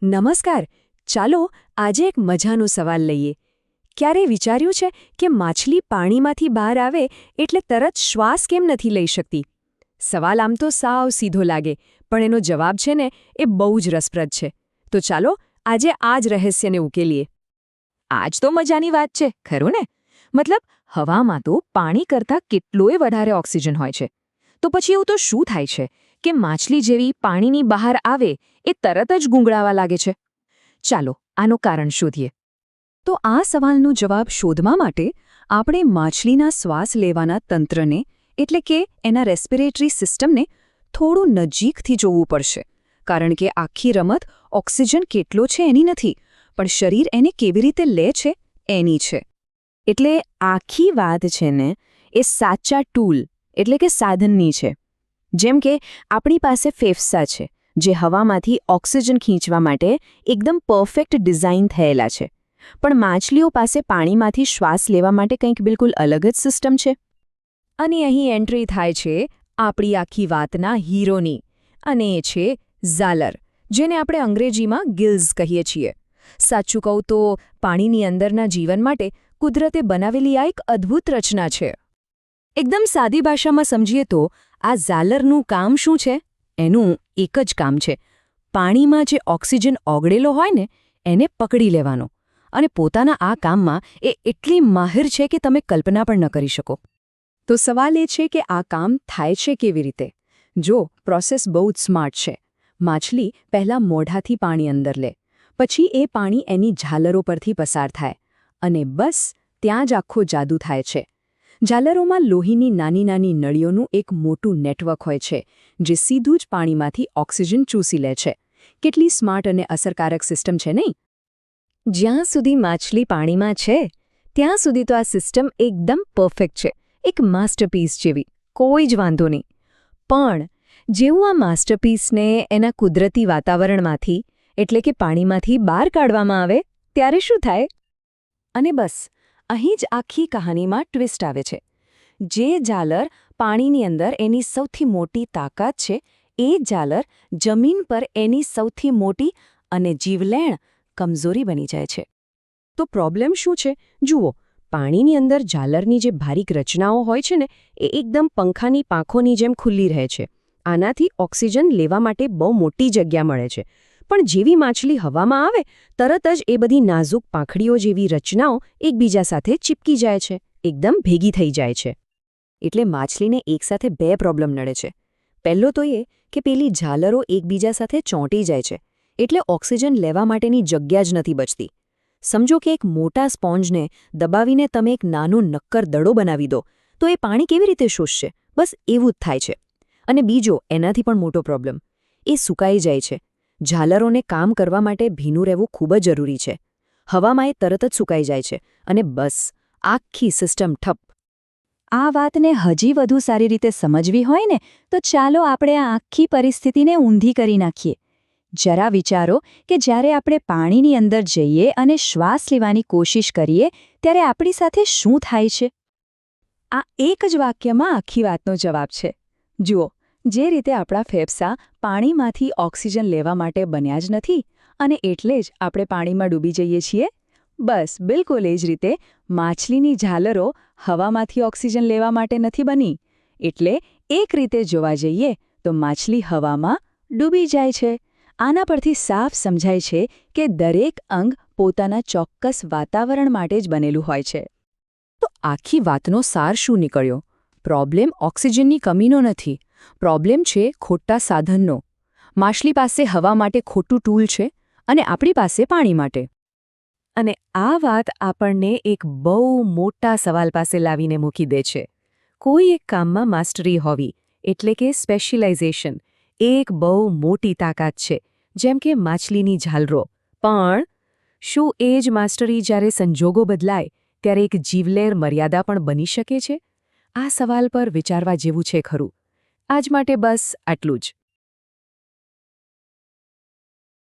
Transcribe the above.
નમસ્કાર. ચાલો આજે એક મજાનો સવાલ લઈએ. ક્યારે વિચાર્યું છે કે માછલી પાણીમાંથી બહાર આવે એટલે તરત શ્વાસ કેમ નથી લઈ શકતી? સવાલ આમ તો સાવ સીધો લાગે, પણ એનો જવાબ છે ને એ બહુ જ રસપ્રદ છે. તો ચાલો આજે આ જ રહસ્યને ઉકેલીએ. આજ તો મજાની વાત છે, ખરું ને? મતલબ હવામાં તો પાણી કરતાં કેટલોય વધારે ઓક્સિજન હોય છે. તો પછી એવું તો શું થાય છે કે માછલી જેવી પાણીની બહાર આવે એ તરત જ ગુંગળાવા લાગે છે? ચાલો આનું કારણ શોધીએ. તો આ સવાલનો જવાબ શોધવા માટે આપણે માછલીના શ્વાસ લેવાના તંત્રને એટલે કે એના રેસ્પિરેટરી સિસ્ટમને થોડું નજીકથી જોવું પડશે. કારણ કે આખી રમત ઓક્સિજન કેટલો છે એની નથી, પણ શરીર એને કેવી રીતે લે છે એની છે. એટલે આખી વાત છે ને એ સાચા ટૂલ એટલે કે સાધનની છે. જેમ કે આપણી પાસે ફેફસા છે, જે હવામાંથી ઓક્સિજન ખીંચવા માટે એકદમ પરફેક્ટ ડિઝાઇન થયેલા છે. પણ માછલીઓ પાસે પાણીમાંથી શ્વાસ લેવા માટે કંઈક બિલકુલ અલગ જ સિસ્ટમ છે. અને અહીં એન્ટ્રી થાય છે આપણી આખી વાતના હીરોની, અને એ છે ઝાલર, જેને આપણે અંગ્રેજીમાં ગિલ્સ કહીએ છીએ. સાચું કહું તો પાણીની અંદરના જીવન માટે કુદરતે બનાવેલી આ એક અદ્ભુત રચના છે. એકદમ સાદી ભાષામાં સમજીએ તો આ ઝાલરનું કામ શું છે? એનું એક જ કામ છે, પાણીમાં જે ઓક્સિજન ઓગળેલો હોય ને એને પકડી લેવાનો. અને પોતાના આ કામમાં એ એટલી માહિર છે કે તમે કલ્પના પણ ન કરી શકો. તો સવાલ એ છે કે આ કામ થાય છે કેવી રીતે? જો પ્રોસેસ બહુ જ સ્માર્ટ છે. માછલી પહેલાં મોઢાથી પાણી અંદર લે, પછી એ પાણી એની ઝાલરો પરથી પસાર થાય, અને બસ ત્યાં જ આખો જાદુ થાય છે. ઝાલરોમાં લોહીની નાની નાની નળીઓનું એક મોટું નેટવર્ક હોય છે, જે સીધું જ પાણીમાંથી ઓક્સિજન ચૂસી લે છે. કેટલી સ્માર્ટ અને અસરકારક સિસ્ટમ છે નહીં? જ્યાં સુધી માછલી પાણીમાં છે ત્યાં સુધી તો આ સિસ્ટમ એકદમ પરફેક્ટ છે, એક માસ્ટરપીસ જેવી, કોઈ જ વાંધો નહીં. પણ જેવું આ માસ્ટરપીસને એના કુદરતી વાતાવરણમાંથી એટલે કે પાણીમાંથી બહાર કાઢવામાં આવે ત્યારે શું થાય? અને બસ અહીં જ આખી કહાનીમાં ટ્વિસ્ટ આવે છે. જે ઝાલર પાણીની અંદર એની સૌથી મોટી તાકાત છે, એ ઝાલર જમીન પર એની સૌથી મોટી અને જીવલેણ કમજોરી બની જાય છે. તો પ્રોબ્લેમ શું છે? જુઓ, પાણીની અંદર ઝાલરની જે બારીક રચનાઓ હોય છે ને એ એકદમ પંખાની પાંખોની જેમ ખુલ્લી રહે છે. આનાથી ઓક્સિજન લેવા માટે બહુ મોટી જગ્યા મળે છે. પણ જેવી માછલી હવામાં આવે તરત જ એ બધી નાજુક પાંખડીઓ જેવી રચનાઓ એકબીજા સાથે ચીપકી જાય છે, એકદમ ભેગી થઈ જાય છે. એટલે માછલીને એકસાથે બે પ્રોબ્લેમ નડે છે. પહેલો તો એ કે પેલી ઝાલરો એકબીજા સાથે ચોંટી જાય છે, એટલે ઓક્સિજન લેવા માટેની જગ્યા જ નથી બચતી. સમજો કે એક મોટા સ્પોન્જને દબાવીને તમે એક નાનો નક્કર દડો બનાવી દો, તો એ પાણી કેવી રીતે શોષશે? બસ એવું જ થાય છે. અને બીજો, એનાથી પણ મોટો પ્રોબ્લેમ, એ સુકાઈ જાય છે. ઝાલરોને કામ કરવા માટે ભીનું રહેવું ખૂબ જ જરૂરી છે. હવામાં એ તરત જ સુકાઈ જાય છે, અને બસ આખી સિસ્ટમ ઠપ. આ વાતને હજી વધુ સારી રીતે સમજવી હોય ને તો ચાલો આપણે આ આખી પરિસ્થિતિને ઊંધી કરી નાખીએ. જરા વિચારો કે જ્યારે આપણે પાણીની અંદર જઈએ અને શ્વાસ લેવાની કોશિશ કરીએ ત્યારે આપણી સાથે શું થાય છે? આ એક જ વાક્યમાં આખી વાતનો જવાબ છે. જુઓ, જે રીતે આપણા ફેફસા પાણીમાંથી ઓક્સિજન લેવા માટે બન્યા જ નથી, અને એટલે જ આપણે પાણીમાં ડૂબી જઈએ છીએ, બસ બિલકુલ એ જ રીતે માછલીની ઝાલરો હવામાંથી ઓક્સિજન લેવા માટે નથી બની. એટલે એક રીતે જોવા જઈએ તો માછલી હવામાં ડૂબી જાય છે. આના પરથી સાફ સમજાય છે કે દરેક અંગ પોતાના ચોક્કસ વાતાવરણ માટે જ બનેલું હોય છે. તો આખી વાતનો સાર શું નીકળ્યો? પ્રોબ્લેમ ઓક્સિજનની કમીનો નથી, પ્રોબ્લેમ છે ખોટા સાધનનો. માછલી પાસે હવા માટે ખોટું ટૂલ છે, અને આપણી પાસે પાણી માટે. અને આ વાત આપણને એક બહુ મોટા સવાલ પાસે લાવીને મૂકી દે છે. કોઈ એક કામમાં માસ્ટરી હોવી એટલે કે સ્પેશિયલાઇઝેશન એ એક બહુ મોટી તાકાત છે, જેમ કે માછલીની ઝાલરો. પણ શું એ જ માસ્ટરી જ્યારે સંજોગો બદલાય ત્યારે એક જીવલેર મર્યાદા પણ બની શકે છે? આ સવાલ પર વિચારવા જેવું છે ખરું. આજ માટે બસ આટલું જ.